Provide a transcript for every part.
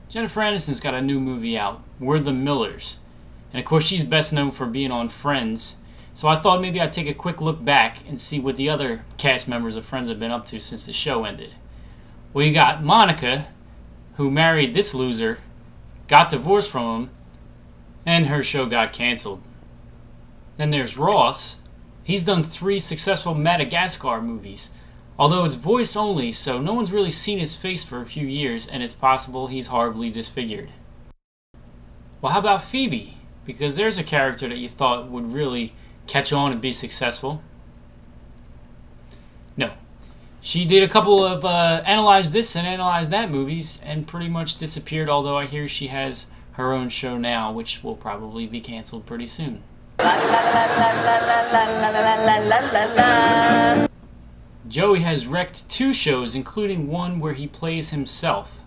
Jennifer Aniston's got a new movie out, We're the Millers. And of course, she's best known for being on Friends. So I thought maybe I'd take a quick look back and see what the other cast members of Friends have been up to since the show ended. Well, you got Monica, who married this loser, got divorced from him, and her show got canceled. Then there's Ross. He's done 3 successful Madagascar movies, although it's voice only, so no one's really seen his face for a few years, and it's possible he's horribly disfigured. Well, how about Phoebe? Because there's a character that you thought would really catch on and be successful. No. She did a couple of Analyze This and Analyze That movies and pretty much disappeared, although I hear she has her own show now, which will probably be canceled pretty soon. Joey has wrecked 2 shows, including one where he plays himself.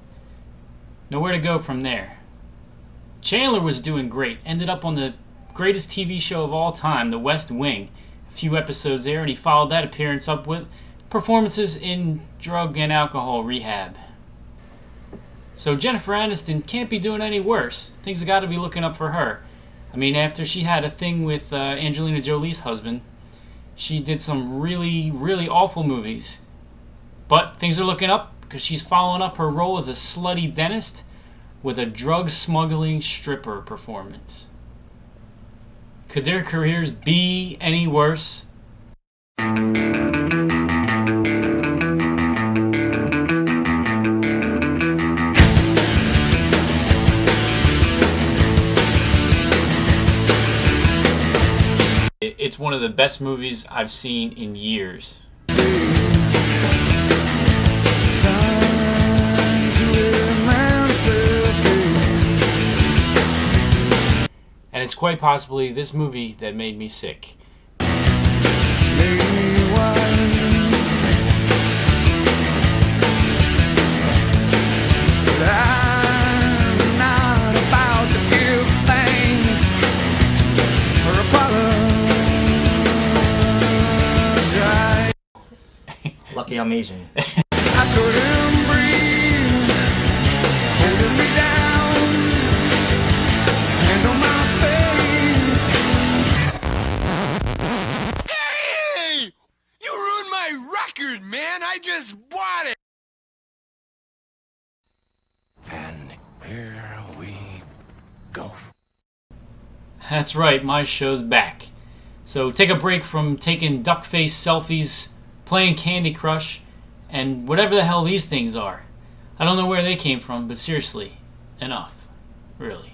Nowhere to go from there. Chandler was doing great, ended up on the greatest TV show of all time, The West Wing. A few episodes there, and he followed that appearance up with performances in drug and alcohol rehab. So Jennifer Aniston can't be doing any worse. Things have got to be looking up for her. I mean, after she had a thing with Angelina Jolie's husband, she did some really, really awful movies. But things are looking up because she's following up her role as a slutty dentist with a drug-smuggling stripper performance. Could their careers be any worse? It's one of the best movies I've seen in years. And it's quite possibly this movie that made me sick. Lucky I'm Asian. I couldn't breathe, holding me down, hand on my face. Hey! You ruined my record, man! I just bought it! And here we go. That's right, my show's back. So take a break from taking duck face selfies, playing Candy Crush, and whatever the hell these things are. I don't know where they came from, but seriously, enough. Really.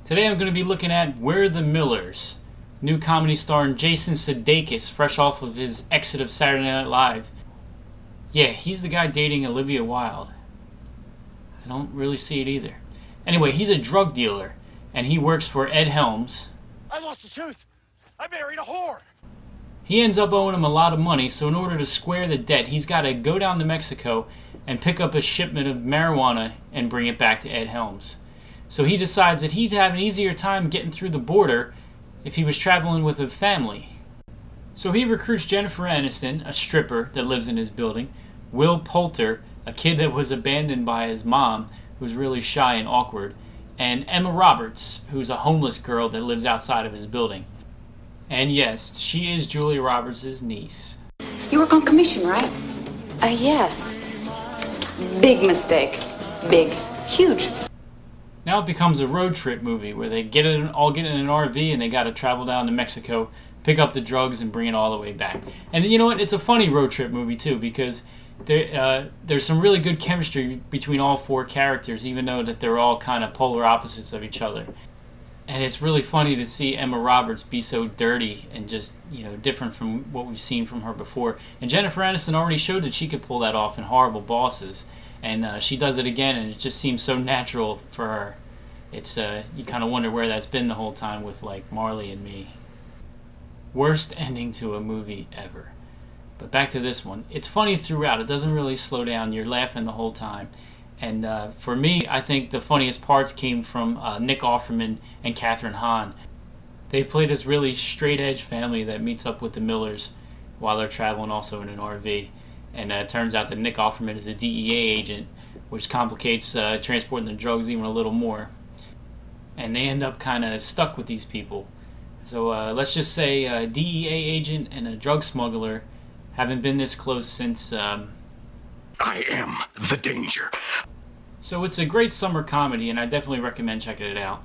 Today I'm going to be looking at We're the Millers, new comedy starring Jason Sudeikis, fresh off of his exit of Saturday Night Live. Yeah, he's the guy dating Olivia Wilde. I don't really see it either. Anyway, he's a drug dealer, and he works for Ed Helms. I lost the tooth! I married a whore! He ends up owing him a lot of money, so in order to square the debt, he's got to go down to Mexico and pick up a shipment of marijuana and bring it back to Ed Helms. So he decides that he'd have an easier time getting through the border if he was traveling with a family. So he recruits Jennifer Aniston, a stripper that lives in his building, Will Poulter, a kid that was abandoned by his mom, who's really shy and awkward, and Emma Roberts, who's a homeless girl that lives outside of his building. And yes, she is Julia Roberts' niece. You work on commission, right? Yes. Big mistake. Big. Huge. Now it becomes a road trip movie where they all get in an RV and they got to travel down to Mexico, pick up the drugs, and bring it all the way back. And you know what? It's a funny road trip movie too, because there's some really good chemistry between all 4 characters, even though that they're all kind of polar opposites of each other. And it's really funny to see Emma Roberts be so dirty and just, different from what we've seen from her before. And Jennifer Aniston already showed that she could pull that off in Horrible Bosses. And she does it again, and it just seems so natural for her. It's you kind of wonder where that's been the whole time with, like, Marley and Me. Worst ending to a movie ever. But back to this one. It's funny throughout. It doesn't really slow down. You're laughing the whole time. And for me, I think the funniest parts came from Nick Offerman and Catherine Hahn. They play this really straight-edge family that meets up with the Millers while they're traveling also in an RV. And it turns out that Nick Offerman is a DEA agent, which complicates transporting the drugs even a little more. And they end up kind of stuck with these people. So let's just say a DEA agent and a drug smuggler haven't been this close since... I am the danger. So it's a great summer comedy, and I definitely recommend checking it out.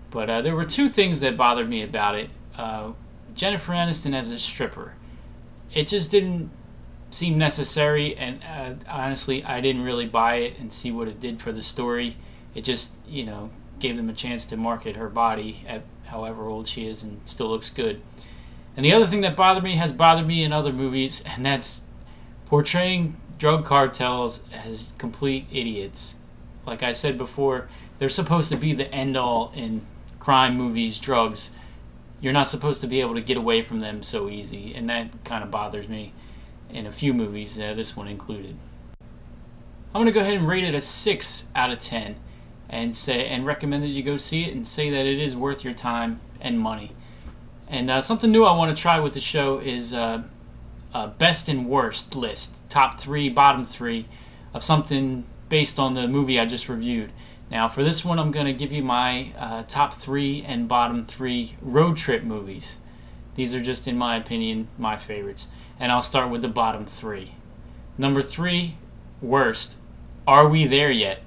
But there were two things that bothered me about it. Jennifer Aniston as a stripper. It just didn't seem necessary, and honestly, I didn't really buy it and see what it did for the story. It just, gave them a chance to market her body at however old she is and still looks good. And the other thing that has bothered me in other movies, and that's portraying drug cartels as complete idiots. Like I said before, they're supposed to be the end-all in crime movies, drugs. You're not supposed to be able to get away from them so easy, and that kind of bothers me in a few movies, this one included. I'm going to go ahead and rate it a 6 out of 10 and recommend that you go see it and say that it is worth your time and money. And something new I want to try with the show is a best and worst list, top 3, bottom 3 of something based on the movie I just reviewed. Now, for this one, I'm going to give you my top 3 and bottom 3 road trip movies. These are just, in my opinion, my favorites. And I'll start with the bottom 3. Number 3, worst, Are We There Yet?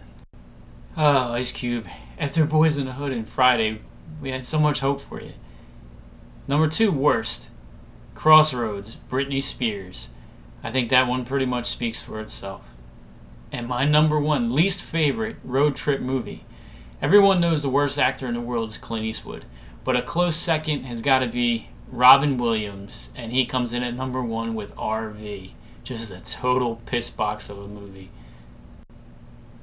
Oh, Ice Cube, after Boys in the Hood and Friday, we had so much hope for you. Number 2, worst, Crossroads, Britney Spears. I think that one pretty much speaks for itself. And my number 1 least favorite road trip movie. Everyone knows the worst actor in the world is Clint Eastwood, but a close second has got to be Robin Williams, and he comes in at number 1 with RV. Just a total piss box of a movie.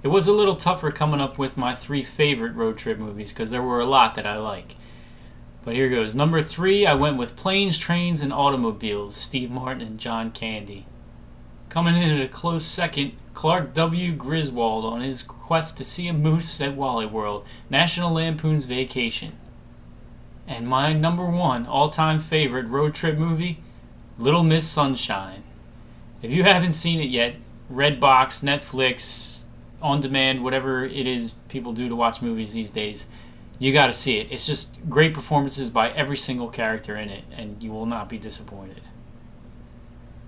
It was a little tougher coming up with my 3 favorite road trip movies because there were a lot that I like. But here goes. Number 3, I went with Planes, Trains, and Automobiles, Steve Martin and John Candy. Coming in at a close second, Clark W. Griswold on his quest to see a moose at Wally World, National Lampoon's Vacation. And my number 1 all-time favorite road trip movie, Little Miss Sunshine. If you haven't seen it yet, Redbox, Netflix, On Demand, whatever it is people do to watch movies these days, you got to see it. It's just great performances by every single character in it, and you will not be disappointed.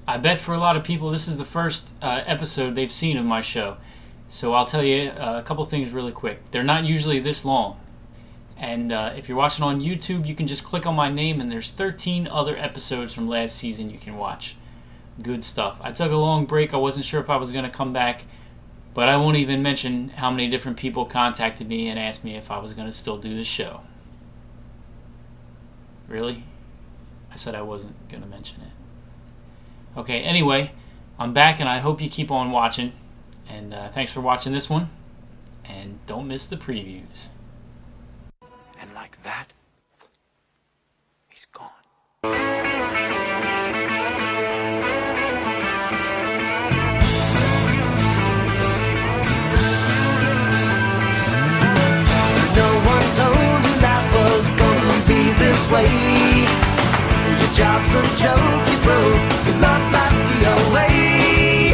I bet for a lot of people this is the first episode they've seen of my show, so I'll tell you a couple things really quick. They're not usually this long, and if you're watching on YouTube, you can just click on my name, and there's 13 other episodes from last season you can watch. Good stuff. I took a long break. I wasn't sure if I was going to come back, but I won't even mention how many different people contacted me and asked me if I was going to still do the show. Really? I said I wasn't going to mention it. Okay, anyway, I'm back, and I hope you keep on watching. And thanks for watching this one. And don't miss the previews. And like that, he's gone. No one told you life was gonna be this way. Your job's a joke, you broke your love life.